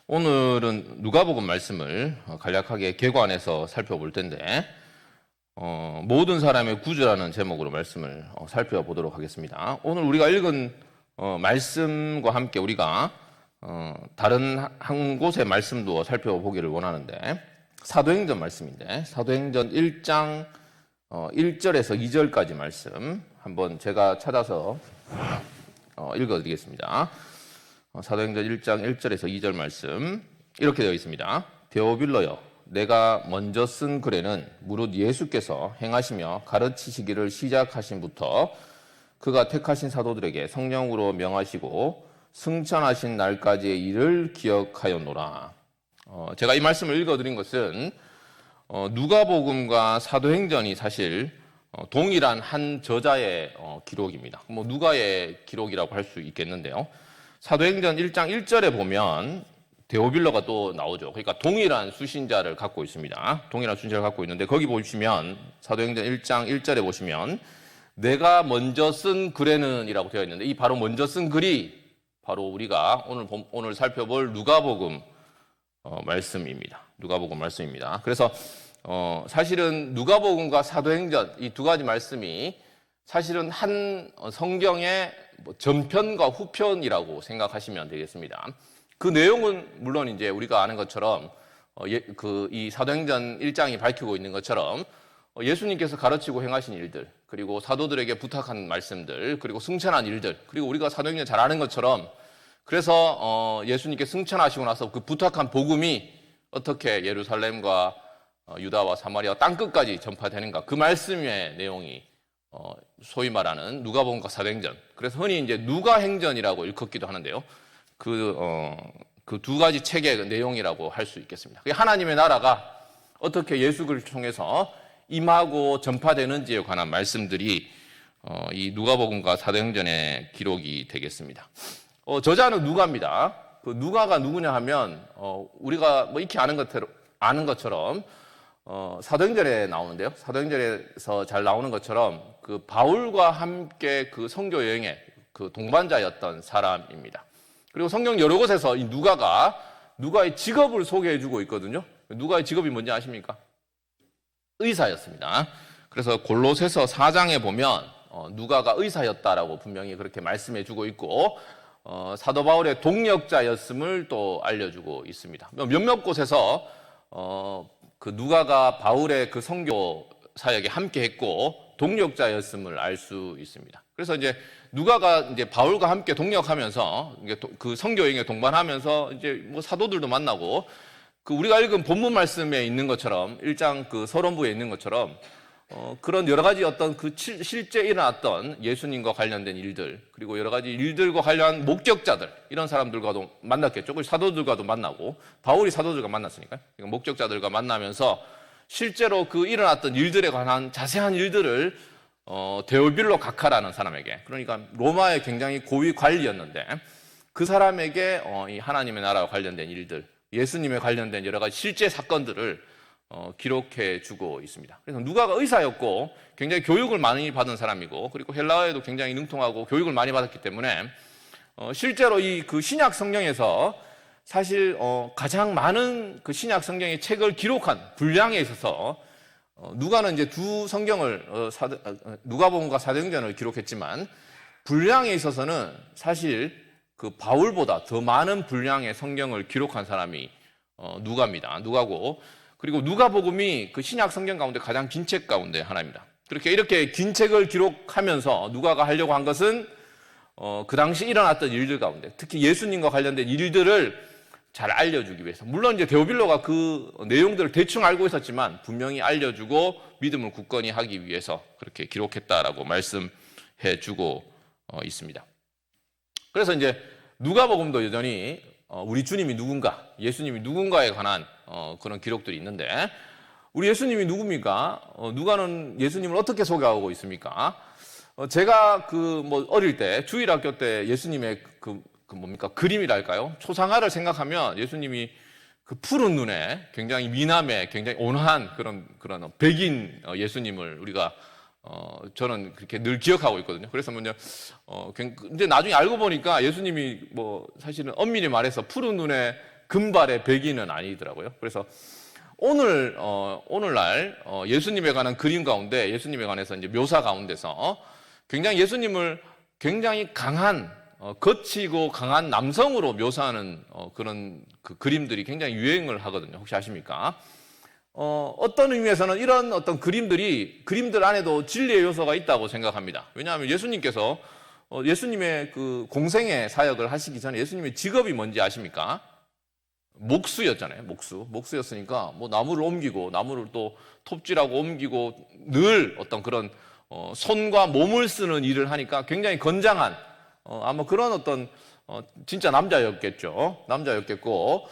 오늘은 누가복음 말씀을 간략하게 개관해서 살펴볼 텐데 모든 사람의 구주라는 제목으로 말씀을 살펴보도록 하겠습니다. 오늘 우리가 읽은 말씀과 함께 우리가 다른 한 곳의 말씀도 살펴보기를 원하는데 사도행전 말씀인데 사도행전 1장 1절에서 2절까지 말씀 한번 제가 찾아서 읽어드리겠습니다. 사도행전 1장 1절에서 2절 말씀 이렇게 되어 있습니다. 데오빌로여, 내가 먼저 쓴 글에는 무릇 예수께서 행하시며 가르치시기를 시작하신부터 그가 택하신 사도들에게 성령으로 명하시고 승천하신 날까지의 일을 기억하였노라. 제가 이 말씀을 읽어드린 것은 누가복음과 사도행전이 사실 동일한 한 저자의 기록입니다. 누가의 기록이라고 할 수 있겠는데요. 사도행전 1장 1절에 보면 데오빌로가 또 나오죠. 그러니까 동일한 수신자를 갖고 있습니다. 동일한 수신자를 갖고 있는데 거기 보시면 사도행전 1장 1절에 보시면 내가 먼저 쓴 글에는 이라고 되어 있는데 이 바로 먼저 쓴 글이 바로 우리가 오늘 살펴볼 누가복음 말씀입니다. 누가복음 말씀입니다. 그래서 사실은 누가복음과 사도행전 이 두 가지 말씀이 사실은 한 성경의 전편과 후편이라고 생각하시면 되겠습니다. 그 내용은 물론 이제 우리가 아는 것처럼 이 사도행전 1장이 밝히고 있는 것처럼 예수님께서 가르치고 행하신 일들, 그리고 사도들에게 부탁한 말씀들, 그리고 승천한 일들, 그리고 우리가 사도행전 잘 아는 것처럼 그래서 예수님께 승천하시고 나서 그 부탁한 복음이 어떻게 예루살렘과 유다와 사마리아 땅끝까지 전파되는가, 그 말씀의 내용이 소위 말하는 누가복음과 사도행전, 그래서 흔히 이제 누가행전이라고 일컫기도 하는데요. 그 두 가지 책의 내용이라고 할 수 있겠습니다. 하나님의 나라가 어떻게 예수를 통해서 임하고 전파되는지에 관한 말씀들이 이 누가복음과 사도행전의 기록이 되겠습니다. 저자는 누가입니다. 그 누가가 누구냐 하면 우리가 뭐 익히 아는 것처럼 사도행전에 나오는데요. 사도행전에서 잘 나오는 것처럼 그 바울과 함께 그 선교 여행의 그 동반자였던 사람입니다. 그리고 성경 여러 곳에서 이 누가의 직업을 소개해주고 있거든요. 누가의 직업이 뭔지 아십니까? 의사였습니다. 그래서 골로새서 4장에 보면 누가가 의사였다라고 분명히 그렇게 말씀해주고 있고 사도 바울의 동역자였음을 또 알려주고 있습니다. 몇몇 곳에서 그 누가가 바울의 그 선교 사역에 함께했고 동역자였음을 알 수 있습니다. 그래서 이제 누가가 이제 바울과 함께 동역하면서 그 선교 여행에 동반하면서 이제 뭐 사도들도 만나고 그 우리가 읽은 본문 말씀에 있는 것처럼 1장 그 서론부에 있는 것처럼 그런 여러 가지 어떤 그 실제 일어났던 예수님과 관련된 일들, 그리고 여러 가지 일들과 관련한 목격자들, 이런 사람들과도 만났겠죠. 그리고 사도들과도 만나고, 바울이 사도들과 만났으니까요. 그러니까 목격자들과 만나면서 실제로 그 일어났던 일들에 관한 자세한 일들을 데오빌로 각하라는 사람에게, 그러니까 로마의 굉장히 고위 관리였는데 그 사람에게 이 하나님의 나라와 관련된 일들, 예수님에 관련된 여러 가지 실제 사건들을 기록해 주고 있습니다. 그래서 누가가 의사였고 굉장히 교육을 많이 받은 사람이고, 그리고 헬라어에도 굉장히 능통하고 교육을 많이 받았기 때문에 실제로 이 그 신약 성경에서 사실 가장 많은 그 신약 성경의 책을 기록한 분량에 있어서 누가는 이제 두 성경을 누가복음과 사도행전을 기록했지만 분량에 있어서는 사실 그 바울보다 더 많은 분량의 성경을 기록한 사람이 누가입니다. 누가고, 그리고 누가복음이 그 신약 성경 가운데 가장 긴 책 가운데 하나입니다. 이렇게 긴 책을 기록하면서 누가가 하려고 한 것은 그 당시 일어났던 일들 가운데 특히 예수님과 관련된 일들을 잘 알려주기 위해서, 물론 이제 데오빌로가 그 내용들을 대충 알고 있었지만 분명히 알려주고 믿음을 굳건히 하기 위해서 그렇게 기록했다라고 말씀해 주고 있습니다. 그래서 이제 누가복음도 여전히 우리 주님이 누군가, 예수님이 누군가에 관한 그런 기록들이 있는데, 우리 예수님이 누굽니까? 누가는 예수님을 어떻게 소개하고 있습니까? 제가 어릴 때 주일학교 때 예수님의 그림이랄까요? 초상화를 생각하면 예수님이 그 푸른 눈에 굉장히 미남에 굉장히 온화한 그런 백인 예수님을 우리가 저는 그렇게 늘 기억하고 있거든요. 그래서 근데 나중에 알고 보니까 예수님이 사실은 엄밀히 말해서 푸른 눈에 금발의 백인은 아니더라고요. 그래서 오늘날 예수님에 관한 그림 가운데, 예수님에 관해서 이제 묘사 가운데서 굉장히 예수님을 굉장히 강한, 거치고 강한 남성으로 묘사하는 그런 그 그림들이 굉장히 유행을 하거든요. 혹시 아십니까? 어떤 의미에서는 이런 어떤 그림들 안에도 진리의 요소가 있다고 생각합니다. 왜냐하면 예수님께서 예수님의 그 공생의 사역을 하시기 전에 예수님의 직업이 뭔지 아십니까? 목수였잖아요. 목수였으니까 뭐 나무를 옮기고, 나무를 또 톱질하고 옮기고, 늘 어떤 그런 손과 몸을 쓰는 일을 하니까 굉장히 건장한 아마 그런 어떤 진짜 남자였겠고,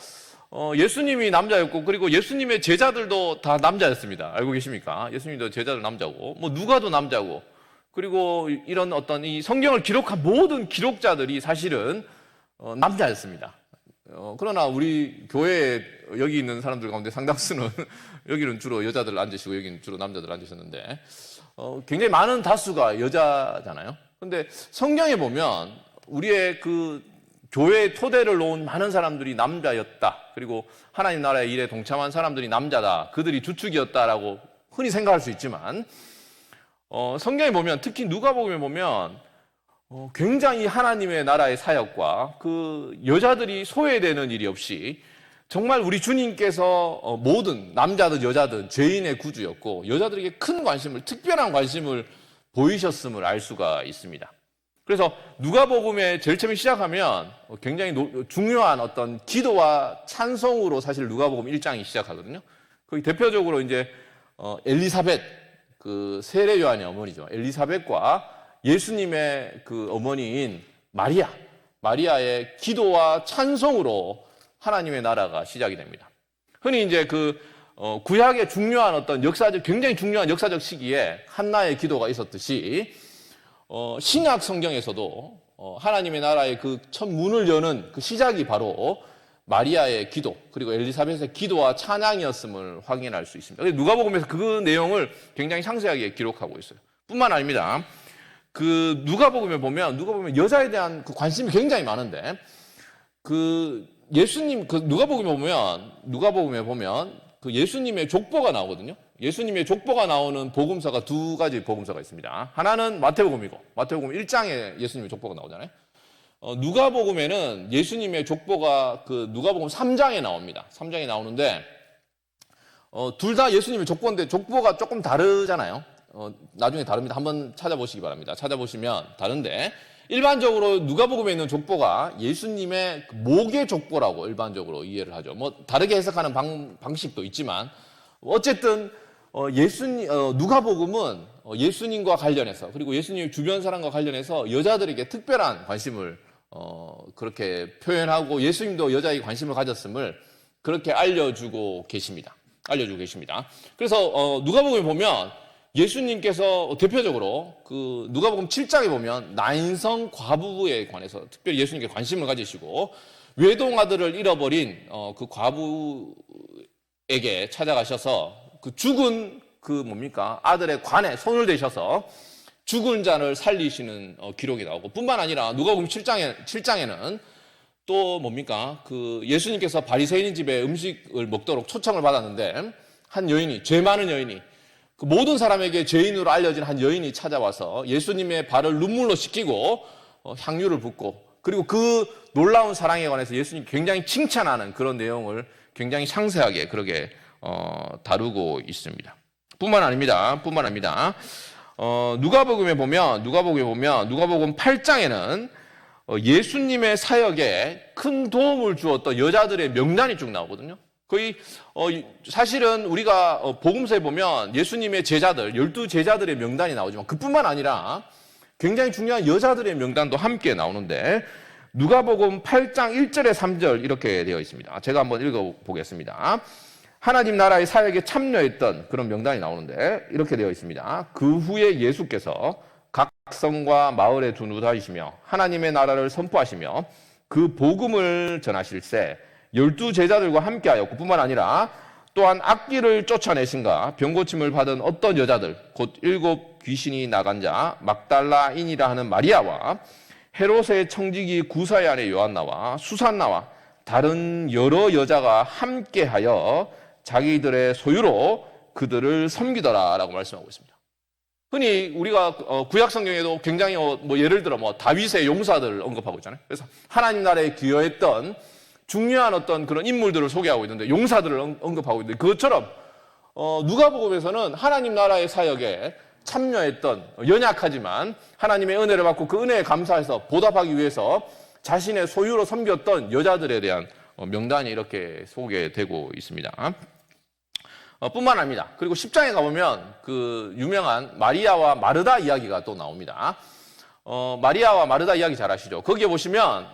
예수님이 남자였고, 그리고 예수님의 제자들도 다 남자였습니다. 알고 계십니까? 예수님도 제자들 남자고, 뭐 누가도 남자고, 그리고 이런 어떤 이 성경을 기록한 모든 기록자들이 사실은 남자였습니다. 그러나 우리 교회에 여기 있는 사람들 가운데 상당수는 여기는 주로 여자들 앉으시고 여기는 주로 남자들 앉으셨는데 굉장히 많은 다수가 여자잖아요. 근데 성경에 보면 우리의 그 교회의 토대를 놓은 많은 사람들이 남자였다. 그리고 하나님 나라의 일에 동참한 사람들이 남자다. 그들이 주축이었다라고 흔히 생각할 수 있지만 성경에 보면, 특히 누가복음에 보면 굉장히 하나님의 나라의 사역과 그 여자들이 소외되는 일이 없이 정말 우리 주님께서 모든 남자든 여자든 죄인의 구주였고 여자들에게 큰 관심을, 특별한 관심을 보이셨음을 알 수가 있습니다. 그래서 누가복음에 제일 처음에 시작하면 굉장히 중요한 어떤 기도와 찬송으로 사실 누가복음 1장이 시작하거든요. 거기 대표적으로 이제 엘리사벳, 그 세례 요한의 어머니죠. 엘리사벳과 예수님의 그 어머니인 마리아의 기도와 찬송으로 하나님의 나라가 시작이 됩니다. 흔히 이제 그 구약의 중요한 어떤 굉장히 중요한 역사적 시기에 한나의 기도가 있었듯이 신약 성경에서도 하나님의 나라의 그 첫 문을 여는 그 시작이 바로 마리아의 기도, 그리고 엘리사벳의 기도와 찬양이었음을 확인할 수 있습니다. 누가복음에서 그 내용을 굉장히 상세하게 기록하고 있어요. 뿐만 아닙니다. 그 누가복음에 여자에 대한 그 관심이 굉장히 많은데, 그 예수님, 그 누가복음에 보면 그 예수님의 족보가 나오거든요. 예수님의 족보가 나오는 복음서가 두 가지 복음서가 있습니다. 하나는 마태복음이고, 마태복음 1장에 예수님의 족보가 나오잖아요. 누가복음에는 예수님의 족보가 그 누가복음 3장에 나옵니다. 3장에 나오는데, 둘 다 예수님의 족보인데 족보가 조금 다르잖아요. 나중에 다릅니다. 한번 찾아보시기 바랍니다. 찾아보시면 다른데, 일반적으로 누가복음에 있는 족보가 예수님의 목의 족보라고 일반적으로 이해를 하죠. 뭐 다르게 해석하는 방식도 있지만 어쨌든 누가복음은 예수님과 관련해서, 그리고 예수님의 주변 사람과 관련해서 여자들에게 특별한 관심을 그렇게 표현하고 예수님도 여자에게 관심을 가졌음을 그렇게 알려주고 계십니다. 그래서 누가복음에 보면 예수님께서 대표적으로 그 누가복음 7장에 보면 나인성 과부에 관해서 특별히 예수님께 관심을 가지시고, 외동아들을 잃어버린 그 과부에게 찾아가셔서 그 죽은 아들의 관에 손을 대셔서 죽은 자를 살리시는 기록이 나오고, 뿐만 아니라 누가복음 7장에는 또 그 예수님께서 바리새인 집에 음식을 먹도록 초청을 받았는데, 죄 많은 여인이, 그 모든 사람에게 죄인으로 알려진 한 여인이 찾아와서 예수님의 발을 눈물로 씻기고 향유를 붓고, 그리고 그 놀라운 사랑에 관해서 예수님 굉장히 칭찬하는 그런 내용을 굉장히 상세하게 그렇게 다루고 있습니다. 뿐만 아닙니다. 누가복음에 보면 누가복음 8장에는 예수님의 사역에 큰 도움을 주었던 여자들의 명단이 쭉 나오거든요. 거의 사실은 우리가 복음서에 보면 예수님의 제자들, 12제자들의 명단이 나오지만 그뿐만 아니라 굉장히 중요한 여자들의 명단도 함께 나오는데, 누가복음 8장 1절에 3절 이렇게 되어 있습니다. 제가 한번 읽어보겠습니다. 하나님 나라의 사역에 참여했던 그런 명단이 나오는데 이렇게 되어 있습니다. 그 후에 예수께서 각 성과 마을에 두루 다니시며 하나님의 나라를 선포하시며 그 복음을 전하실새 12제자들과 함께하였고, 뿐만 아니라 또한 악귀를 쫓아내신가 병고침을 받은 어떤 여자들, 곧 7 귀신이 나간 자 막달라인이라 하는 마리아와 헤롯의 청지기 구사의 아내 요한나와 수산나와 다른 여러 여자가 함께하여 자기들의 소유로 그들을 섬기더라라고 말씀하고 있습니다. 흔히 우리가 구약 성경에도 굉장히 뭐 예를 들어 뭐 다윗의 용사들을 언급하고 있잖아요. 그래서 하나님 나라에 기여했던 중요한 어떤 그런 인물들을 소개하고 있는데 용사들을 언급하고 있는데 그것처럼 누가복음에서는 하나님 나라의 사역에 참여했던 연약하지만 하나님의 은혜를 받고 그 은혜에 감사해서 보답하기 위해서 자신의 소유로 섬겼던 여자들에 대한 명단이 이렇게 소개되고 있습니다. 뿐만 아닙니다. 그리고 10장에 가보면 그 유명한 마리아와 마르다 이야기가 또 나옵니다. 마리아와 마르다 이야기 잘 아시죠? 거기에 보시면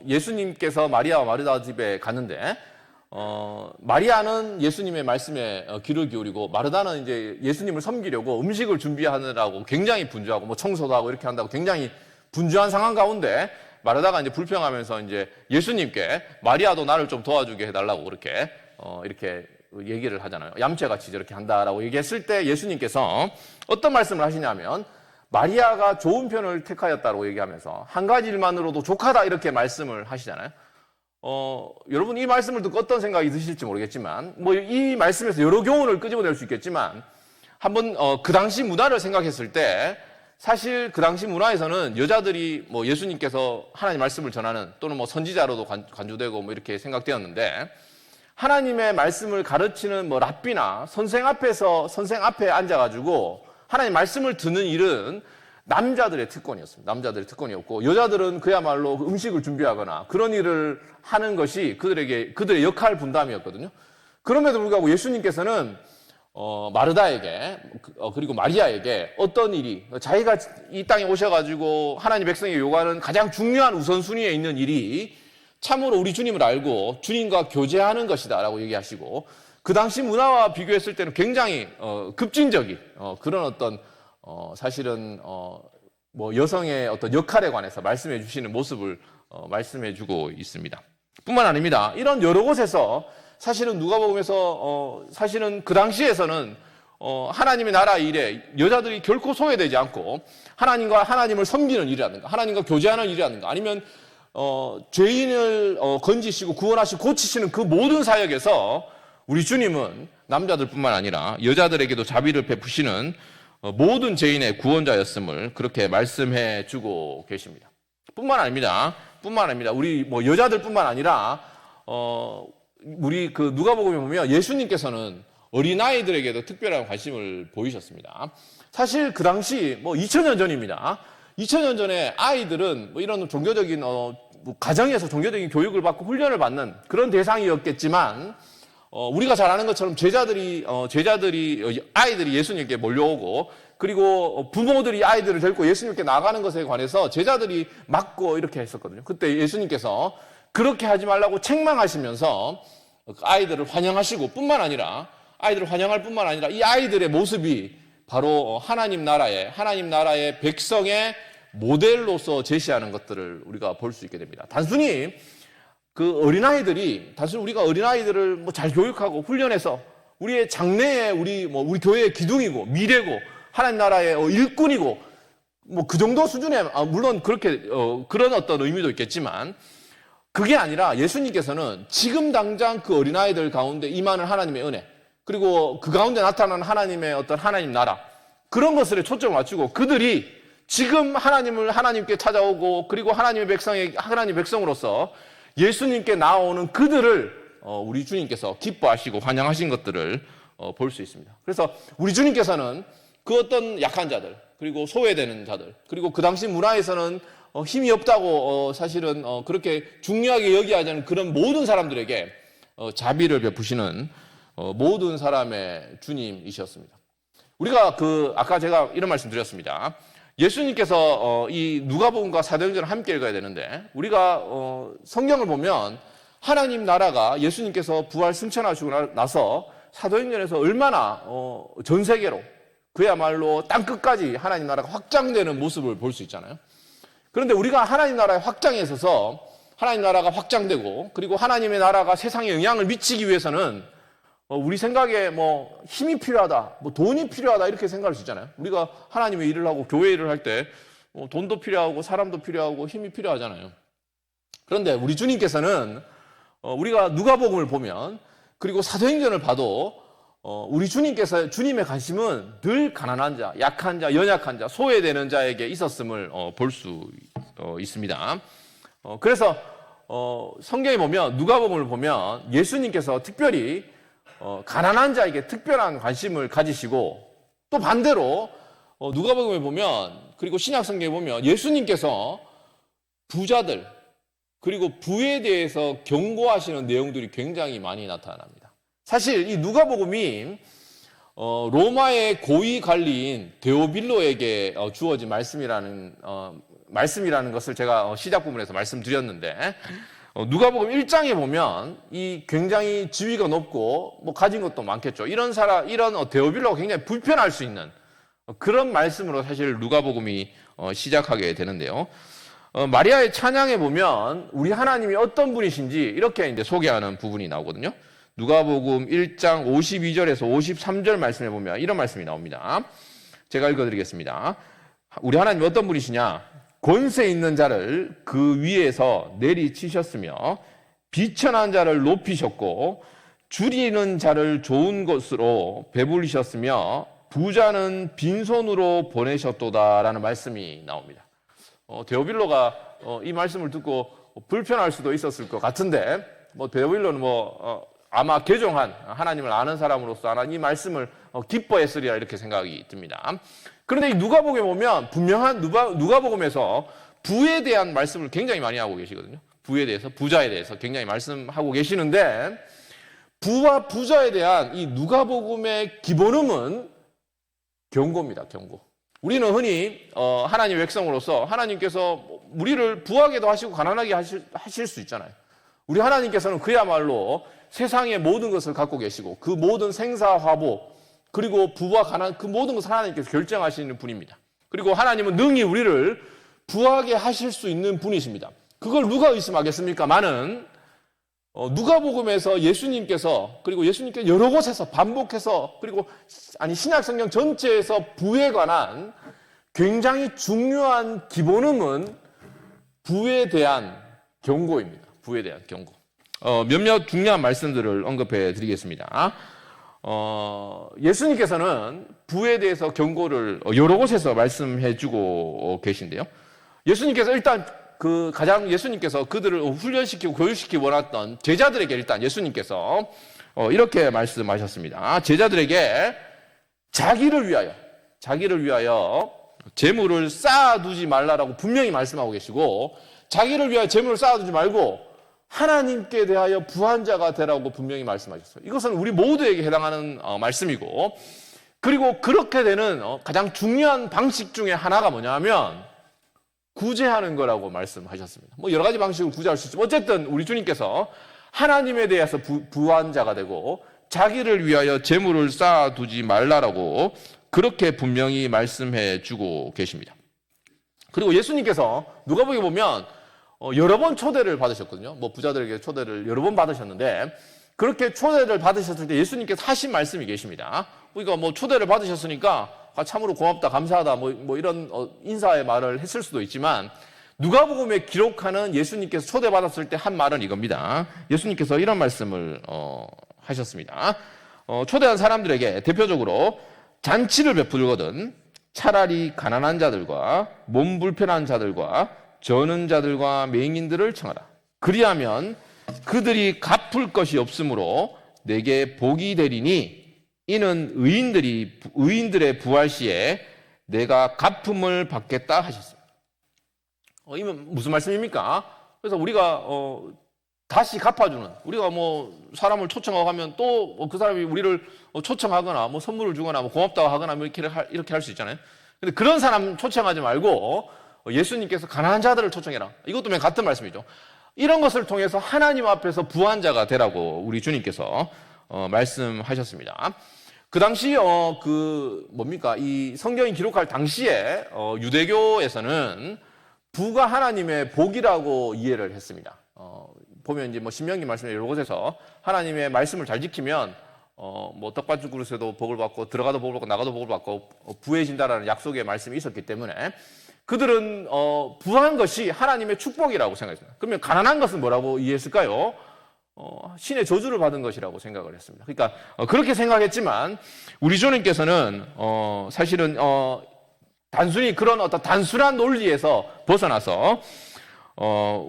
예수님께서 마리아와 마르다 집에 갔는데 마리아는 예수님의 말씀에 귀를 기울이고 마르다는 이제 예수님을 섬기려고 음식을 준비하느라고 굉장히 분주하고 뭐 청소도 하고 이렇게 한다고 굉장히 분주한 상황 가운데 마르다가 이제 불평하면서 이제 예수님께 마리아도 나를 좀 도와주게 해달라고 그렇게 이렇게 얘기를 하잖아요. 얌체같이 저렇게 한다라고 얘기했을 때 예수님께서 어떤 말씀을 하시냐면 마리아가 좋은 편을 택하였다고 얘기하면서 한 가지 일만으로도 족하다 이렇게 말씀을 하시잖아요. 여러분 이 말씀을 듣고 어떤 생각이 드실지 모르겠지만 뭐 이 말씀에서 여러 교훈을 끄집어낼 수 있겠지만 한번 그 당시 문화를 생각했을 때 사실 그 당시 문화에서는 여자들이 뭐 예수님께서 하나님 말씀을 전하는 또는 뭐 선지자로도 간주되고 뭐 이렇게 생각되었는데 하나님의 말씀을 가르치는 뭐 랍비나 선생 앞에 앉아가지고 하나님 말씀을 듣는 일은 남자들의 특권이었습니다. 남자들의 특권이었고 여자들은 그야말로 음식을 준비하거나 그런 일을 하는 것이 그들의 역할 분담이었거든요. 그럼에도 불구하고 예수님께서는 마르다에게 그리고 마리아에게 어떤 일이 자기가 이 땅에 오셔가지고 하나님 백성에게 요구하는 가장 중요한 우선순위에 있는 일이 참으로 우리 주님을 알고 주님과 교제하는 것이다 라고 얘기하시고 그 당시 문화와 비교했을 때는 굉장히 급진적인 그런 어떤 사실은 뭐 여성의 어떤 역할에 관해서 말씀해 주시는 모습을 말씀해 주고 있습니다. 뿐만 아닙니다. 이런 여러 곳에서 사실은 누가복음에서 사실은 그 당시에서는 하나님의 나라 일에 여자들이 결코 소외되지 않고 하나님과 하나님을 섬기는 일이라든가 하나님과 교제하는 일이라든가 아니면 죄인을 건지시고 구원하시고 고치시는 그 모든 사역에서 우리 주님은 남자들뿐만 아니라 여자들에게도 자비를 베푸시는 모든 죄인의 구원자였음을 그렇게 말씀해 주고 계십니다. 뿐만 아닙니다. 우리 뭐 여자들뿐만 아니라 우리 그 누가복음에 보면 예수님께서는 어린아이들에게도 특별한 관심을 보이셨습니다. 사실 그 당시 뭐 2000년 전입니다. 2000년 전에 아이들은 뭐 이런 종교적인 뭐 가정에서 종교적인 교육을 받고 훈련을 받는 그런 대상이었겠지만 우리가 잘 아는 것처럼 아이들이 예수님께 몰려오고 그리고 부모들이 아이들을 데리고 예수님께 나가는 것에 관해서 제자들이 막고 이렇게 했었거든요. 그때 예수님께서 그렇게 하지 말라고 책망하시면서 아이들을 환영하시고 아이들을 환영할 뿐만 아니라 이 아이들의 모습이 바로 하나님 나라의 백성의 모델로서 제시하는 것들을 우리가 볼 수 있게 됩니다. 단순히 우리가 어린아이들을 뭐 잘 교육하고 훈련해서 우리의 장래에 우리 교회의 기둥이고 미래고 하나님 나라의 일꾼이고 뭐 그 정도 수준의 물론 그렇게 그런 어떤 의미도 있겠지만 그게 아니라 예수님께서는 지금 당장 그 어린아이들 가운데 임하는 하나님의 은혜 그리고 그 가운데 나타나는 하나님의 어떤 하나님 나라 그런 것들에 초점을 맞추고 그들이 지금 하나님께 찾아오고 그리고 하나님 백성으로서 예수님께 나오는 그들을 우리 주님께서 기뻐하시고 환영하신 것들을 볼 수 있습니다. 그래서 우리 주님께서는 그 어떤 약한 자들 그리고 소외되는 자들 그리고 그 당시 문화에서는 힘이 없다고 사실은 그렇게 중요하게 여기하지 않는 그런 모든 사람들에게 자비를 베푸시는 모든 사람의 주님이셨습니다. 우리가 아까 제가 이런 말씀 드렸습니다. 예수님께서 이 누가복음과 사도행전을 함께 읽어야 되는데 우리가 성경을 보면 하나님 나라가 예수님께서 부활 승천하시고 나서 사도행전에서 얼마나 전 세계로 그야말로 땅끝까지 하나님 나라가 확장되는 모습을 볼 수 있잖아요. 그런데 우리가 하나님 나라의 확장에 있어서 하나님 나라가 확장되고 그리고 하나님의 나라가 세상에 영향을 미치기 위해서는 우리 생각에 뭐 힘이 필요하다, 뭐 돈이 필요하다 이렇게 생각할 수 있잖아요. 우리가 하나님의 일을 하고 교회 일을 할 때 돈도 필요하고 사람도 필요하고 힘이 필요하잖아요. 그런데 우리 주님께서는 우리가 누가복음을 보면 그리고 사도행전을 봐도 우리 주님께서 주님의 관심은 늘 가난한 자, 약한 자, 연약한 자, 소외되는 자에게 있었음을 볼 수 있습니다. 그래서 성경에 보면 누가복음을 보면 예수님께서 특별히 가난한 자에게 특별한 관심을 가지시고 또 반대로 누가복음에 보면 그리고 신약 성경에 보면 예수님께서 부자들 그리고 부에 대해서 경고하시는 내용들이 굉장히 많이 나타납니다. 사실 이 누가복음이 로마의 고위 관리인 데오빌로에게 주어진 말씀이라는 것을 제가 시작 부분에서 말씀드렸는데 누가복음 1장에 보면 이 굉장히 지위가 높고 뭐 가진 것도 많겠죠. 이런 데오빌로가 굉장히 불편할 수 있는 그런 말씀으로 사실 누가복음이 시작하게 되는데요. 마리아의 찬양에 보면 우리 하나님이 어떤 분이신지 이렇게 이제 소개하는 부분이 나오거든요. 누가복음 1장 52절에서 53절 말씀에 보면 이런 말씀이 나옵니다. 제가 읽어드리겠습니다. 우리 하나님이 어떤 분이시냐? 권세 있는 자를 그 위에서 내리치셨으며 비천한 자를 높이셨고 줄이는 자를 좋은 것으로 배불리셨으며 부자는 빈손으로 보내셨도다라는 말씀이 나옵니다. 데오빌로가 이 말씀을 듣고 불편할 수도 있었을 것 같은데 데오빌로는 아마 개종한 하나님을 아는 사람으로서 이 말씀을 기뻐했으리라 이렇게 생각이 듭니다. 그런데 이 누가복음에 보면 분명한 누가복음에서 부에 대한 말씀을 굉장히 많이 하고 계시거든요. 부에 대해서, 부자에 대해서 굉장히 말씀하고 계시는데 부와 부자에 대한 이 누가복음의 기본음은 경고입니다. 경고. 우리는 흔히 하나님의 백성으로서 하나님께서 우리를 부하게도 하시고 가난하게 하실 수 있잖아요. 우리 하나님께서는 그야말로 세상의 모든 것을 갖고 계시고 그 모든 생사화복 그리고 부와 가난 그 모든 것을 하나님께서 결정하시는 분입니다. 그리고 하나님은 능히 우리를 부하게 하실 수 있는 분이십니다. 그걸 누가 의심하겠습니까마는 누가복음에서 예수님께서 그리고 예수님께서 여러 곳에서 반복해서 그리고 신약 성경 전체에서 부에 관한 굉장히 중요한 기본음은 부에 대한 경고입니다. 부에 대한 경고. 몇몇 중요한 말씀들을 언급해 드리겠습니다. 예수님께서는 부에 대해서 경고를 여러 곳에서 말씀해 주고 계신데요. 예수님께서 일단 예수님께서 그들을 훈련시키고 교육시키기 원했던 제자들에게 일단 예수님께서 이렇게 말씀하셨습니다. 제자들에게 자기를 위하여 재물을 쌓아두지 말라라고 분명히 말씀하고 계시고 자기를 위하여 재물을 쌓아두지 말고 하나님께 대하여 부한 자가 되라고 분명히 말씀하셨어요. 이것은 우리 모두에게 해당하는 말씀이고 그리고 그렇게 되는 가장 중요한 방식 중에 하나가 뭐냐면 구제하는 거라고 말씀하셨습니다. 여러 가지 방식으로 구제할 수 있지만 어쨌든 우리 주님께서 하나님에 대해서 부한 자가 되고 자기를 위하여 재물을 쌓아두지 말라라고 그렇게 분명히 말씀해 주고 계십니다. 그리고 예수님께서 누가복음에 보면 여러 번 초대를 받으셨거든요. 부자들에게 초대를 여러 번 받으셨는데 그렇게 초대를 받으셨을 때 예수님께서 하신 말씀이 계십니다. 그러니까 초대를 받으셨으니까 참으로 고맙다, 감사하다, 이런 인사의 말을 했을 수도 있지만 누가복음에 기록하는 예수님께서 초대받았을 때 한 말은 이겁니다. 예수님께서 이런 말씀을 하셨습니다. 초대한 사람들에게 대표적으로 잔치를 베풀거든 차라리 가난한 자들과 몸 불편한 자들과 저는 자들과 맹인들을 청하라. 그리하면 그들이 갚을 것이 없으므로 내게 복이 되리니 이는 의인들의 부활 시에 내가 갚음을 받겠다 하셨습니다. 이건 무슨 말씀입니까? 그래서 우리가 다시 갚아주는 우리가 사람을 초청하고 하면 또 그 사람이 우리를 초청하거나 선물을 주거나 고맙다고 하거나 이렇게 할 수 있잖아요. 근데 그런 사람 초청하지 말고 예수님께서 가난한 자들을 초청해라. 이것도 맨 같은 말씀이죠. 이런 것을 통해서 하나님 앞에서 부한 자가 되라고 우리 주님께서 말씀하셨습니다. 그 당시 이 성경이 기록할 당시에 어유대교에서는 부가 하나님의 복이라고 이해를 했습니다. 보면 이제 신명기 말씀에 여러 곳에서 하나님의 말씀을 잘 지키면 떡받침 그릇에도 복을 받고 들어가도 복을 받고 나가도 복을 받고 부해진다라는 약속의 말씀이 있었기 때문에 그들은 부한 것이 하나님의 축복이라고 생각했습니다. 그러면 가난한 것은 뭐라고 이해했을까요? 신의 저주를 받은 것이라고 생각을 했습니다. 그러니까 그렇게 생각했지만 우리 주님께서는 사실은 단순히 그런 어떤 단순한 논리에서 벗어나서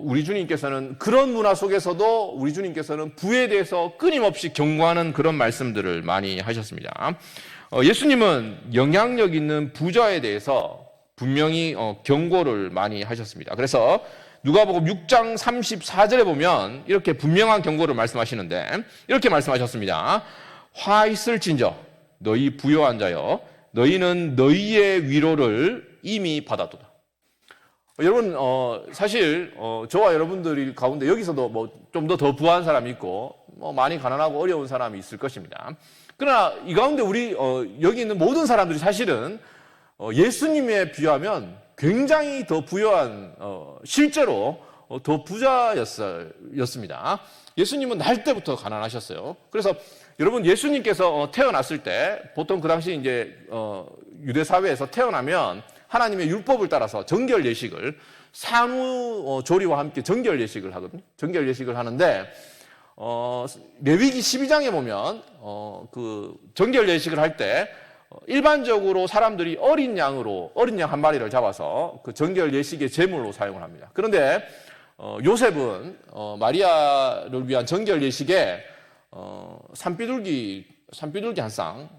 우리 주님께서는 그런 문화 속에서도 우리 주님께서는 부에 대해서 끊임없이 경고하는 그런 말씀들을 많이 하셨습니다. 예수님은 영향력 있는 부자에 대해서 분명히 경고를 많이 하셨습니다. 그래서 누가복음 6장 34절에 보면 이렇게 분명한 경고를 말씀하시는데 이렇게 말씀하셨습니다. 화 있을진저 너희 부요한 자여 너희는 너희의 위로를 이미 받았도다. 여러분 사실 저와 여러분들이 가운데 여기서도 뭐 좀 더 부한 사람이 있고 많이 가난하고 어려운 사람이 있을 것입니다. 그러나 이 가운데 우리 여기 있는 모든 사람들이 사실은 예수님에 비하면 굉장히 더 부유한 실제로 더 부자였습니다. 예수님은 날 때부터 가난하셨어요. 그래서 여러분 예수님께서 태어났을 때 보통 그 당시 이제 유대 사회에서 태어나면 하나님의 율법을 따라서 정결 예식을 산후 조리와 함께 정결 예식을 하거든요. 정결 예식을 하는데 레위기 12장에 보면 그 정결 예식을 할 때 일반적으로 사람들이 어린 양 한 마리를 잡아서 그 정결 예식의 제물로 사용을 합니다. 그런데 요셉은 마리아를 위한 정결 예식에 산비둘기 한 쌍,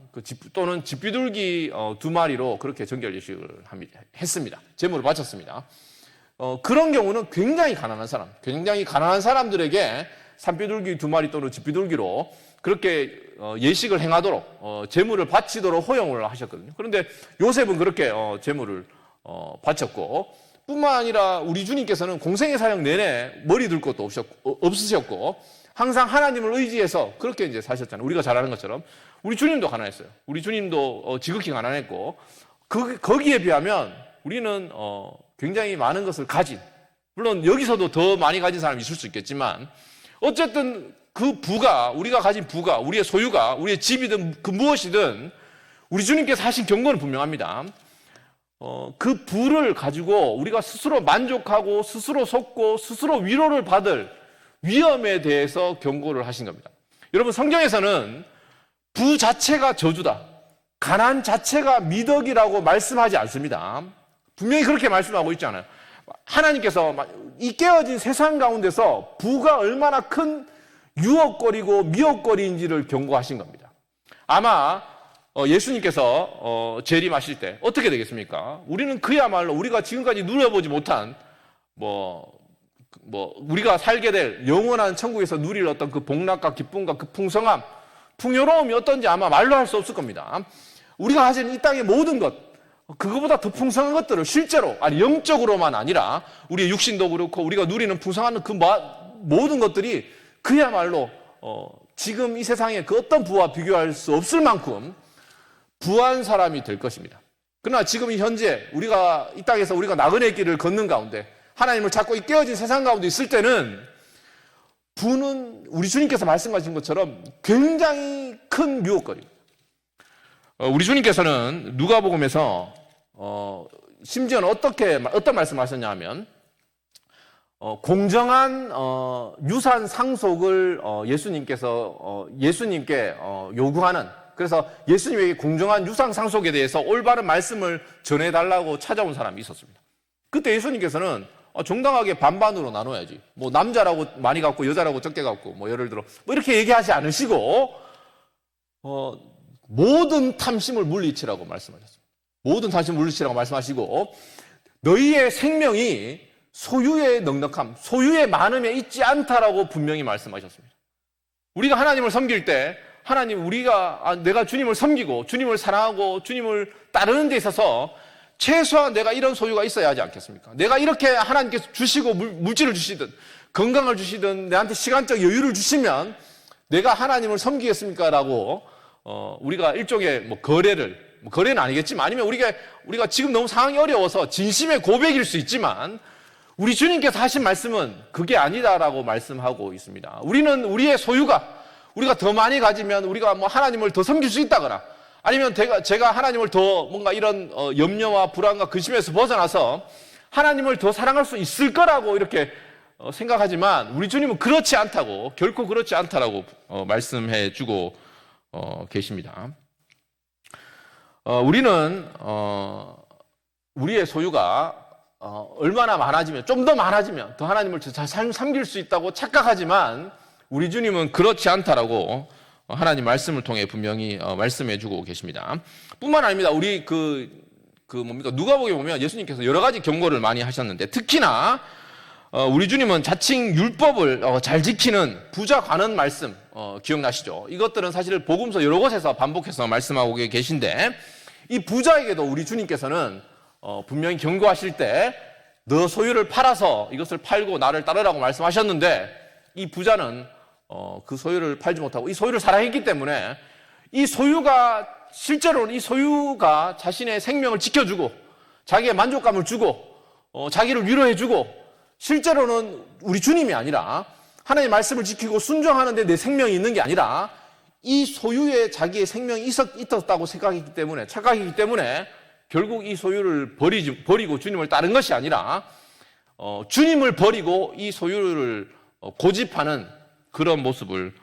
또는 집비둘기 2마리로 그렇게 정결 예식을 했습니다. 제물을 바쳤습니다. 그런 경우는 굉장히 가난한 사람들에게 산비둘기 2마리 또는 집비둘기로 그렇게 예식을 행하도록 제물을 바치도록 허용을 하셨거든요. 그런데 요셉은 그렇게 제물을 바쳤고 뿐만 아니라 우리 주님께서는 공생의 사역 내내 머리 둘 것도 없으셨고 항상 하나님을 의지해서 그렇게 이제 사셨잖아요. 우리가 잘 아는 것처럼 우리 주님도 가난했어요. 우리 주님도 지극히 가난했고 거기에 비하면 우리는 굉장히 많은 것을 가진, 물론 여기서도 더 많이 가진 사람이 있을 수 있겠지만 어쨌든 그 부가, 우리가 가진 부가, 우리의 소유가, 우리의 집이든 그 무엇이든 우리 주님께서 하신 경고는 분명합니다. 그 부를 가지고 우리가 스스로 만족하고 스스로 속고 스스로 위로를 받을 위험에 대해서 경고를 하신 겁니다. 여러분 성경에서는 부 자체가 저주다, 가난 자체가 미덕이라고 말씀하지 않습니다. 분명히 그렇게 말씀하고 있지 않아요. 하나님께서 이 깨어진 세상 가운데서 부가 얼마나 큰 유혹거리고 미혹거리인지를 경고하신 겁니다. 아마 예수님께서 재림하실 때 어떻게 되겠습니까? 우리는 그야말로 우리가 지금까지 누려보지 못한 우리가 살게 될 영원한 천국에서 누릴 어떤 그 복락과 기쁨과 그 풍성함, 풍요로움이 어떤지 아마 말로 할 수 없을 겁니다. 우리가 가진 이 땅의 모든 것, 그거보다 더 풍성한 것들을 실제로, 영적으로만 아니라 우리의 육신도 그렇고 우리가 누리는 풍성한 그 모든 것들이 그야말로 지금 이 세상의 그 어떤 부와 비교할 수 없을 만큼 부한 사람이 될 것입니다. 그러나 지금 이 현재 우리가 이 땅에서 우리가 나그네 길을 걷는 가운데 하나님을 찾고 이 깨어진 세상 가운데 있을 때는 부는 우리 주님께서 말씀하신 것처럼 굉장히 큰 유혹거리입니다. 우리 주님께서는 누가복음에서 심지어는 어떤 말씀을 하셨냐 하면 공정한 유산 상속을 예수님께 요구하는, 그래서 예수님에게 공정한 유산 상속에 대해서 올바른 말씀을 전해달라고 찾아온 사람이 있었습니다. 그때 예수님께서는 정당하게 반반으로 나눠야지, 남자라고 많이 갖고 여자라고 적게 갖고 예를 들어 이렇게 얘기하지 않으시고 모든 탐심을 물리치라고 말씀하셨습니다. 모든 탐심을 물리치라고 말씀하시고 너희의 생명이 소유의 넉넉함, 소유의 많음에 있지 않다라고 분명히 말씀하셨습니다. 우리가 하나님을 섬길 때 내가 주님을 섬기고 주님을 사랑하고 주님을 따르는 데 있어서 최소한 내가 이런 소유가 있어야 하지 않겠습니까? 내가 이렇게 하나님께서 주시고 물질을 주시든 건강을 주시든 내한테 시간적 여유를 주시면 내가 하나님을 섬기겠습니까? 라고 우리가 일종의 거래는 아니겠지만 아니면 우리가 지금 너무 상황이 어려워서 진심의 고백일 수 있지만 우리 주님께서 하신 말씀은 그게 아니다라고 말씀하고 있습니다. 우리는 우리의 소유가 우리가 더 많이 가지면 우리가 하나님을 더 섬길 수 있다거나 아니면 제가 하나님을 더 뭔가 이런 염려와 불안과 근심에서 벗어나서 하나님을 더 사랑할 수 있을 거라고 이렇게 생각하지만 우리 주님은 그렇지 않다고, 결코 그렇지 않다라고 말씀해 주고 계십니다. 우리는 우리의 소유가 얼마나 많아지면, 좀 더 많아지면 더 하나님을 잘 섬길 수 있다고 착각하지만 우리 주님은 그렇지 않다라고 하나님 말씀을 통해 분명히 말씀해 주고 계십니다. 뿐만 아닙니다. 우리 누가복음에 보면 예수님께서 여러 가지 경고를 많이 하셨는데, 특히나 우리 주님은 자칭 율법을 잘 지키는 부자 관원 말씀 기억나시죠? 이것들은 사실 복음서 여러 곳에서 반복해서 말씀하고 계신데, 이 부자에게도 우리 주님께서는 분명히 경고하실 때 너 소유를 팔아서 이것을 팔고 나를 따르라고 말씀하셨는데, 이 부자는 그 소유를 팔지 못하고 이 소유를 사랑했기 때문에 실제로는 이 소유가 자신의 생명을 지켜주고 자기의 만족감을 주고 자기를 위로해주고, 실제로는 우리 주님이 아니라 하나님의 말씀을 지키고 순종하는데 내 생명이 있는 게 아니라 이 소유에 자기의 생명이 있었다고 착각했기 때문에 결국 이 소유를 버리고 주님을 따른 것이 아니라 주님을 버리고 이 소유를 고집하는 그런 모습을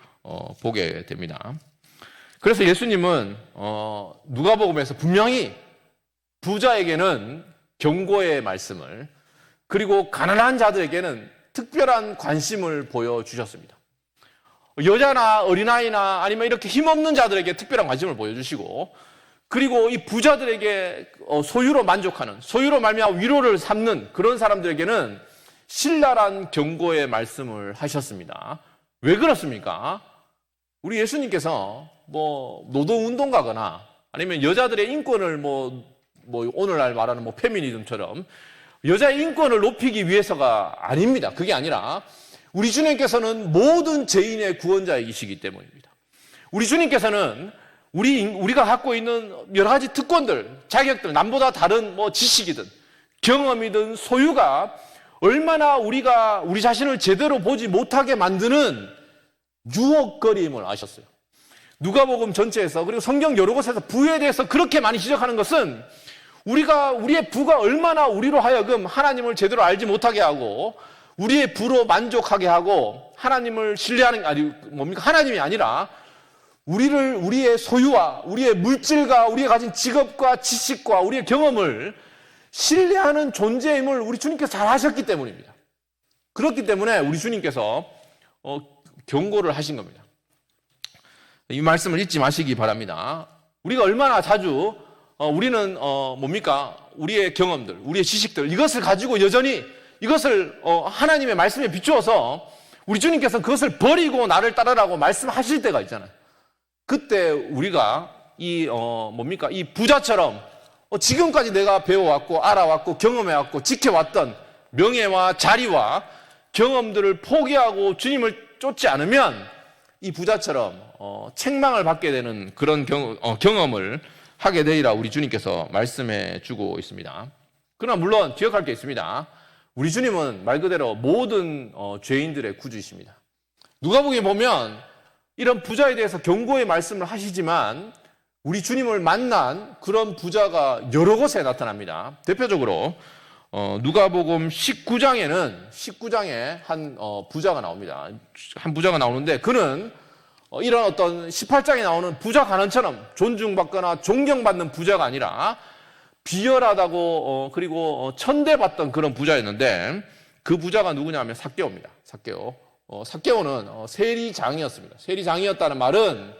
보게 됩니다. 그래서 예수님은 누가복음에서 분명히 부자에게는 경고의 말씀을, 그리고 가난한 자들에게는 특별한 관심을 보여주셨습니다. 여자나 어린아이나 아니면 이렇게 힘없는 자들에게 특별한 관심을 보여주시고, 그리고 이 부자들에게 소유로 만족하는, 소유로 말미암아 위로를 삼는 그런 사람들에게는 신랄한 경고의 말씀을 하셨습니다. 왜 그렇습니까? 우리 예수님께서 노동운동 가거나 아니면 여자들의 인권을 오늘날 말하는 페미니즘처럼 여자의 인권을 높이기 위해서가 아닙니다. 그게 아니라 우리 주님께서는 모든 죄인의 구원자이시기 때문입니다. 우리 주님께서는 우리가 갖고 있는 여러 가지 특권들, 자격들, 남보다 다른 지식이든 경험이든 소유가 얼마나 우리 자신을 제대로 보지 못하게 만드는 유혹거리임을 아셨어요. 누가복음 전체에서, 그리고 성경 여러 곳에서 부에 대해서 그렇게 많이 지적하는 것은 우리의 부가 얼마나 우리로 하여금 하나님을 제대로 알지 못하게 하고 우리의 부로 만족하게 하고 하나님을 신뢰하는, 하나님이 아니라 우리의 소유와 우리의 물질과 우리가 가진 직업과 지식과 우리의 경험을 신뢰하는 존재임을 우리 주님께서 잘 아셨기 때문입니다. 그렇기 때문에 우리 주님께서 경고를 하신 겁니다. 이 말씀을 잊지 마시기 바랍니다. 우리가 얼마나 자주 우리는 우리의 경험들, 우리의 지식들, 이것을 가지고 여전히 이것을 하나님의 말씀에 비추어서 우리 주님께서 그것을 버리고 나를 따르라고 말씀하실 때가 있잖아요. 그때 우리가 이 부자처럼 지금까지 내가 배워왔고 알아왔고 경험해왔고 지켜왔던 명예와 자리와 경험들을 포기하고 주님을 쫓지 않으면 이 부자처럼 책망을 받게 되는 그런 경험을 하게 되리라 우리 주님께서 말씀해 주고 있습니다. 그러나 물론 기억할 게 있습니다. 우리 주님은 말 그대로 모든 죄인들의 구주이십니다. 누가복음에 보면 이런 부자에 대해서 경고의 말씀을 하시지만 우리 주님을 만난 그런 부자가 여러 곳에 나타납니다. 대표적으로 누가복음 19장에 한 부자가 나옵니다. 한 부자가 나오는데 그는 이런 어떤 18장에 나오는 부자 가난처럼 존중받거나 존경받는 부자가 아니라 비열하다고 그리고 천대받던 그런 부자였는데, 그 부자가 누구냐면 삭개오입니다. 삭개오는 세리장이었습니다. 세리장이었다는 말은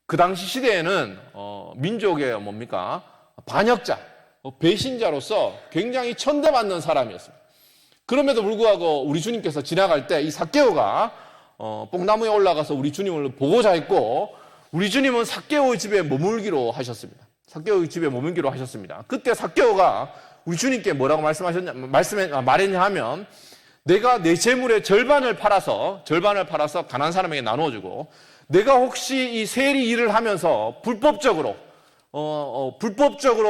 그 당시 시대에는 민족의 반역자, 배신자로서 굉장히 천대받는 사람이었습니다. 그럼에도 불구하고 우리 주님께서 지나갈 때 이 삭개오가 뽕나무에 올라가서 우리 주님을 보고자 했고, 우리 주님은 삭개오의 집에 머물기로 하셨습니다. 그때 삭개오가 우리 주님께 뭐라고 말했냐 하면, 내가 내 재물의 절반을 팔아서 가난한 사람에게 나누어주고, 내가 혹시 이 세리 일을 하면서 불법적으로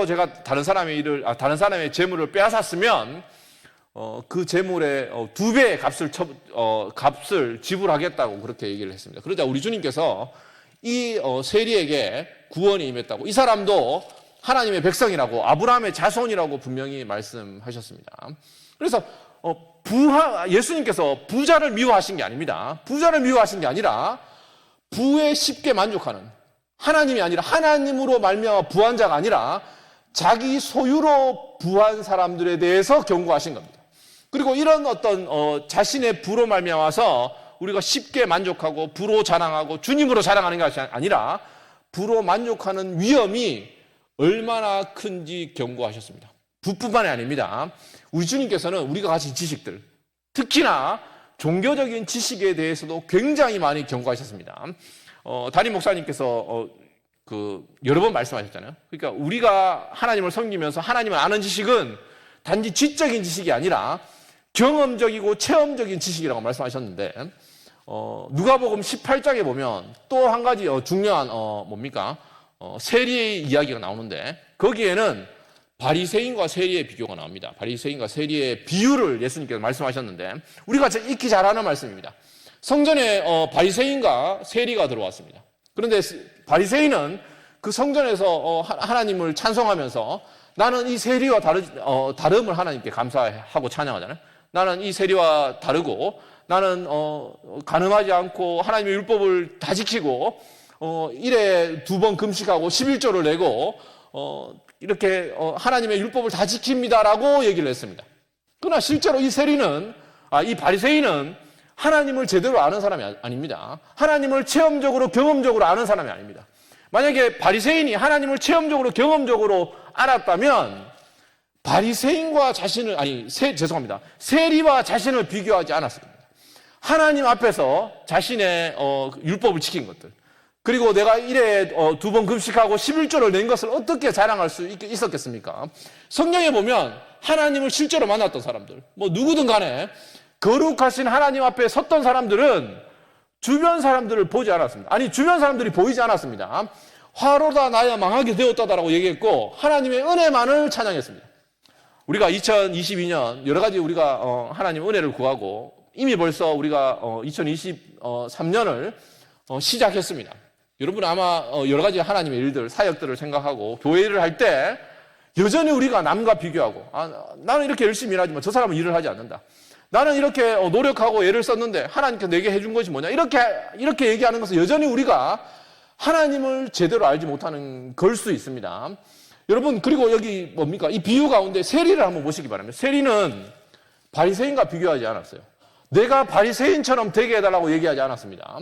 제가 다른 사람의 재물을 빼앗았으면 그 재물의 2배의 값을 지불하겠다고 그렇게 얘기를 했습니다. 그러자 우리 주님께서 이 세리에게 구원이 임했다고, 이 사람도 하나님의 백성이라고, 아브라함의 자손이라고 분명히 말씀하셨습니다. 그래서 예수님께서 부자를 미워하신 게 아닙니다. 부자를 미워하신 게 아니라 부에 쉽게 만족하는 하나님이 아니라 하나님으로 말미암아 부한 자가 아니라 자기 소유로 부한 사람들에 대해서 경고하신 겁니다. 그리고 이런 어떤 자신의 부로 말미암아서 우리가 쉽게 만족하고 부로 자랑하고 주님으로 자랑하는 것이 아니라 부로 만족하는 위험이 얼마나 큰지 경고하셨습니다. 부뿐만이 아닙니다. 우리 주님께서는 우리가 가진 지식들, 특히나 종교적인 지식에 대해서도 굉장히 많이 경고하셨습니다. 담임 목사님께서 여러 번 말씀하셨잖아요. 그러니까 우리가 하나님을 섬기면서 하나님을 아는 지식은 단지 지적인 지식이 아니라 경험적이고 체험적인 지식이라고 말씀하셨는데, 누가복음 18장에 보면 또 한 가지 중요한 세리의 이야기가 나오는데, 거기에는 바리새인과 세리의 비교가 나옵니다. 바리새인과 세리의 비유를 예수님께서 말씀하셨는데, 우리가 익히 잘 아는 말씀입니다. 성전에 바리새인과 세리가 들어왔습니다. 그런데 바리새인은 그 성전에서 하나님을 찬송하면서 나는 이 세리와 다름을 하나님께 감사하고 찬양하잖아요. 나는 이 세리와 다르고 나는 간음하지 않고 하나님의 율법을 다 지키고 일에 2번 금식하고 11조를 내고 이렇게 하나님의 율법을 다 지킵니다라고 얘기를 했습니다. 그러나 실제로 이 바리새인은 하나님을 제대로 아는 사람이 아닙니다. 하나님을 체험적으로 경험적으로 아는 사람이 아닙니다. 만약에 바리새인이 하나님을 체험적으로 경험적으로 알았다면 세리와 자신을 비교하지 않았을 겁니다. 하나님 앞에서 자신의 율법을 지킨 것들, 그리고 내가 일에 2번 금식하고 11조를 낸 것을 어떻게 자랑할 수 있었겠습니까? 성경에 보면 하나님을 실제로 만났던 사람들, 누구든 간에 거룩하신 하나님 앞에 섰던 사람들은 주변 사람들을 보지 않았습니다. 아니, 주변 사람들이 보이지 않았습니다. 화로다 나야 망하게 되었다라고 얘기했고 하나님의 은혜만을 찬양했습니다. 우리가 2022년 여러 가지 우리가 하나님의 은혜를 구하고 이미 벌써 우리가 2023년을 시작했습니다. 여러분 아마 여러 가지 하나님의 일들, 사역들을 생각하고 교회 일을 할 때 여전히 우리가 남과 비교하고 나는 이렇게 열심히 일하지만 저 사람은 일을 하지 않는다. 나는 이렇게 노력하고 애를 썼는데 하나님께서 내게 해준 것이 뭐냐. 이렇게 얘기하는 것은 여전히 우리가 하나님을 제대로 알지 못하는 걸 수 있습니다. 여러분, 그리고 여기 이 비유 가운데 세리를 한번 보시기 바랍니다. 세리는 바리새인과 비교하지 않았어요. 내가 바리새인처럼 되게 해달라고 얘기하지 않았습니다.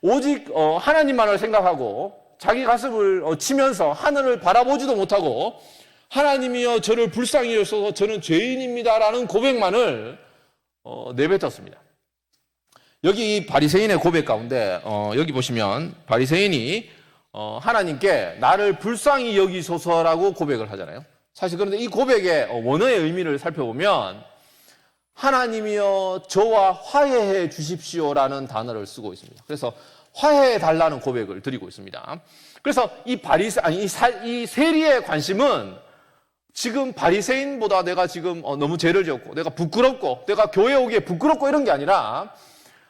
오직 하나님만을 생각하고 자기 가슴을 치면서 하늘을 바라보지도 못하고 하나님이여 저를 불쌍히 여기소서 저는 죄인입니다라는 고백만을 내뱉었습니다. 여기 이 바리새인의 고백 가운데 여기 보시면 바리새인이 하나님께 나를 불쌍히 여기소서라고 고백을 하잖아요. 사실 그런데 이 고백의 원어의 의미를 살펴보면 하나님이여 저와 화해해 주십시오라는 단어를 쓰고 있습니다. 그래서 화해해 달라는 고백을 드리고 있습니다. 그래서 이 세리의 관심은 지금 바리새인보다 내가 지금 너무 죄를 지었고 내가 부끄럽고 내가 교회 오기에 부끄럽고 이런 게 아니라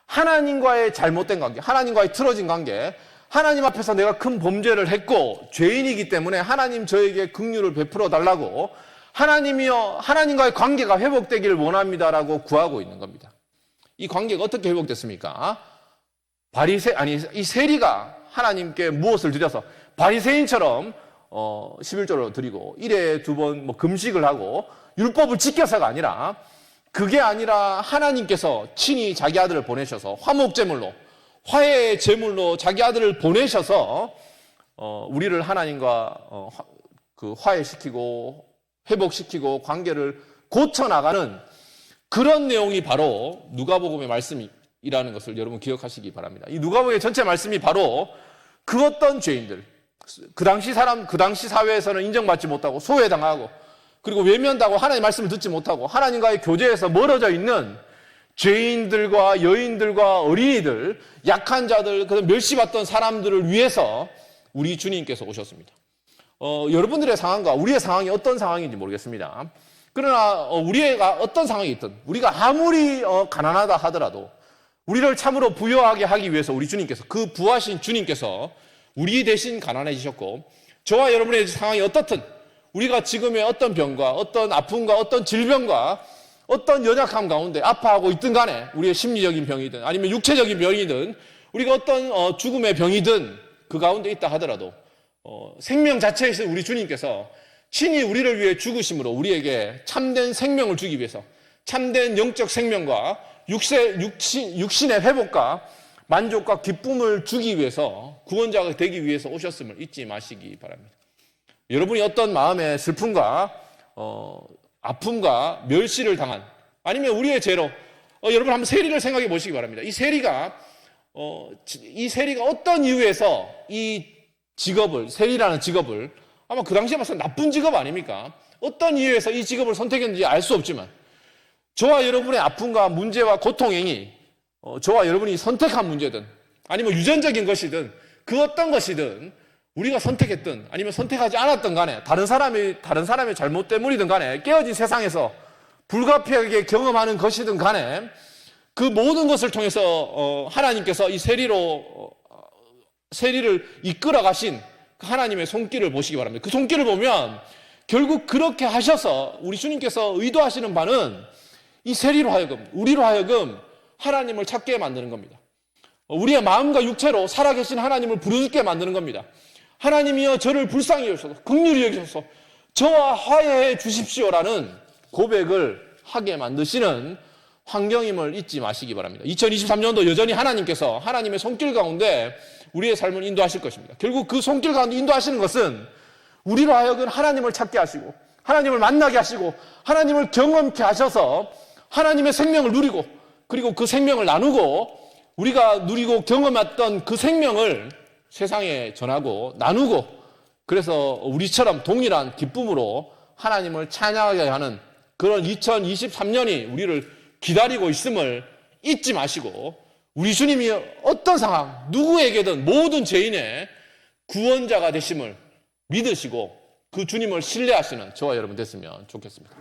하나님과의 잘못된 관계, 하나님과의 틀어진 관계, 하나님 앞에서 내가 큰 범죄를 했고 죄인이기 때문에 하나님 저에게 긍휼을 베풀어 달라고 하나님이여 하나님과의 관계가 회복되기를 원합니다라고 구하고 있는 겁니다. 이 관계가 어떻게 회복됐습니까? 이 세리가 하나님께 무엇을 드려서 바리새인처럼 11조를 드리고 일에 2번 금식을 하고 율법을 지켜서가 아니라 그게 아니라 하나님께서 친히 자기 아들을 보내셔서 화목제물로 화해의 제물로 자기 아들을 보내셔서 우리를 하나님과 화해시키고 회복시키고 관계를 고쳐나가는 그런 내용이 바로 누가복음의 말씀이라는 것을 여러분 기억하시기 바랍니다. 이 누가복음의 전체 말씀이 바로 그 어떤 죄인들, 그 당시 사회에서는 인정받지 못하고 소외당하고 그리고 외면당하고 하나님의 말씀을 듣지 못하고 하나님과의 교제에서 멀어져 있는 죄인들과 여인들과 어린이들, 약한 자들, 멸시받던 사람들을 위해서 우리 주님께서 오셨습니다. 여러분들의 상황과 우리의 상황이 어떤 상황인지 모르겠습니다. 그러나 우리가 어떤 상황이 있든 우리가 아무리 가난하다 하더라도 우리를 참으로 부유하게 하기 위해서 우리 주님께서 그 부하신 주님께서 우리 대신 가난해지셨고 저와 여러분의 상황이 어떻든 우리가 지금의 어떤 병과 어떤 아픔과 어떤 질병과 어떤 연약함 가운데 아파하고 있든 간에 우리의 심리적인 병이든 아니면 육체적인 병이든 우리가 어떤 죽음의 병이든 그 가운데 있다 하더라도 생명 자체에서 우리 주님께서 친히 우리를 위해 죽으심으로 우리에게 참된 생명을 주기 위해서 참된 영적 생명과 육신의 회복과 만족과 기쁨을 주기 위해서 구원자가 되기 위해서 오셨음을 잊지 마시기 바랍니다. 여러분이 어떤 마음의 슬픔과 아픔과 멸시를 당한 아니면 우리의 죄로 여러분 한번 세리를 생각해 보시기 바랍니다. 이 세리가 어떤 이유에서 이 직업을 세리라는 직업을 아마 그 당시에 봐서 나쁜 직업 아닙니까? 어떤 이유에서 이 직업을 선택했는지 알 수 없지만 저와 여러분의 아픔과 문제와 고통이 저와 여러분이 선택한 문제든 아니면 유전적인 것이든 그 어떤 것이든 우리가 선택했든 아니면 선택하지 않았든 간에 다른 사람의 잘못 때문이든 간에 깨어진 세상에서 불가피하게 경험하는 것이든 간에 그 모든 것을 통해서 하나님께서 이 세리를 이끌어 가신 그 하나님의 손길을 보시기 바랍니다. 그 손길을 보면 결국 그렇게 하셔서 우리 주님께서 의도하시는 바는 이 세리로 하여금 우리로 하여금 하나님을 찾게 만드는 겁니다. 우리의 마음과 육체로 살아계신 하나님을 부르짖게 만드는 겁니다. 하나님이여 저를 불쌍히 여기소서 긍휼히 여기소서 저와 화해해 주십시오라는 고백을 하게 만드시는 환경임을 잊지 마시기 바랍니다. 2023년도 여전히 하나님께서 하나님의 손길 가운데 우리의 삶을 인도하실 것입니다. 결국 그 손길 가운데 인도하시는 것은 우리로 하여금 하나님을 찾게 하시고 하나님을 만나게 하시고 하나님을 경험케 하셔서 하나님의 생명을 누리고 그리고 그 생명을 나누고 우리가 누리고 경험했던 그 생명을 세상에 전하고 나누고 그래서 우리처럼 동일한 기쁨으로 하나님을 찬양하게 하는 그런 2023년이 우리를 기다리고 있음을 잊지 마시고 우리 주님이 어떤 상황 누구에게든 모든 죄인의 구원자가 되심을 믿으시고 그 주님을 신뢰하시는 저와 여러분 됐으면 좋겠습니다.